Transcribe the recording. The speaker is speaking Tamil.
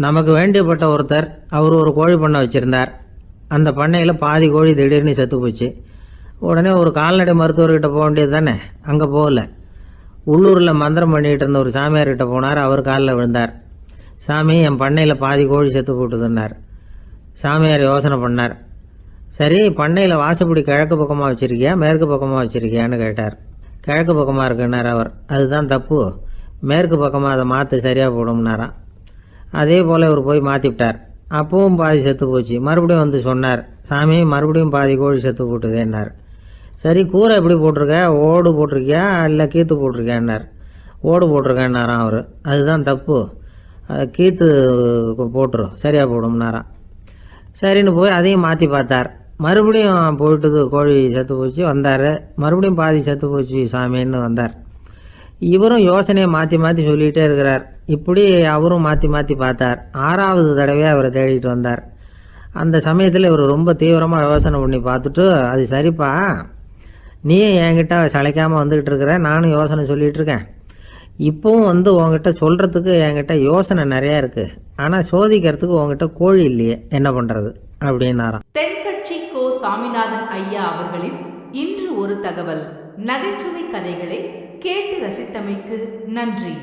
நமக்கு வேண்டியப்பட்ட ஒருத்தர் அவர் ஒரு கோழி பண்ணை வச்சுருந்தார். அந்த பண்ணையில் பாதி கோழி திடீர்னு செத்து போச்சு. உடனே ஒரு கால்நடை மருத்துவர்கிட்ட போக வேண்டியது தானே. அங்கே போகல. உள்ளூரில் மந்திரம் பண்ணிகிட்டு இருந்த ஒரு சாமியார்கிட்ட போனார். அவர் காலில் விழுந்தார். சாமி, என் பண்ணையில் பாதி கோழி செத்து போட்டுதுன்னார். சாமியார் யோசனை பண்ணார். சரி, பண்ணையில் வாசப்படி கிழக்கு பக்கமாக வச்சுருக்கியா மேற்கு பக்கமாக வச்சுருக்கியான்னு கேட்டார். கிழக்கு பக்கமாக இருக்குன்னார் அவர். அதுதான் தப்பு, மேற்கு பக்கமாக அதை மாற்று சரியாக போடும்னாராம். அதே போல் இவர் போய் மாற்றிவிட்டார். அப்பவும் பாதி செத்து போச்சு. மறுபடியும் வந்து சொன்னார், சாமி மறுபடியும் பாதி கோழி செத்து போட்டுதேன்னார். சரி, கூரை எப்படி போட்டிருக்க, ஓடு போட்டிருக்கியா இல்லை கீத்து போட்டிருக்கியான்னார். ஓடு போட்டிருக்கேன்னாராம் அவர். அதுதான் தப்பு, கீத்து போட்டுரும் சரியாக போடும்னாராம். சரின்னு போய் அதையும் மாற்றி பார்த்தார். மறுபடியும் போயிட்டுது, கோழி செத்து போச்சு. வந்தார். மறுபடியும் பாதி செத்து போச்சு சாமின்னு வந்தார். இவரும் யோசனையை மாற்றி மாற்றி சொல்லிகிட்டே இருக்கிறார். இப்படி அவரும் மாற்றி மாற்றி பார்த்தார். 6வது தடவையாக அவரை தேடிட்டு வந்தார். அந்த சமயத்தில் இவர் ரொம்ப தீவிரமாக யோசனை பண்ணி பார்த்துட்டு, அது சரிப்பா, நீயும் என்கிட்ட சளைக்காமல் வந்துக்கிட்டு இருக்கிற, நானும் யோசனை சொல்லிகிட்டு இருக்கேன். இப்போவும் வந்து உங்ககிட்ட சொல்கிறதுக்கு என்கிட்ட யோசனை நிறையா இருக்குது. ஆனால் சோதிக்கிறதுக்கு உங்ககிட்ட கோழி இல்லையே, என்ன பண்ணுறது அப்படின்னாராம். தென்கட்சி கோ. சாமிநாதன் ஐயா அவர்களின் இன்று ஒரு தகவல் நகைச்சுவை கதைகளை கேட்டு ரசித்தமைக்கு நன்றி.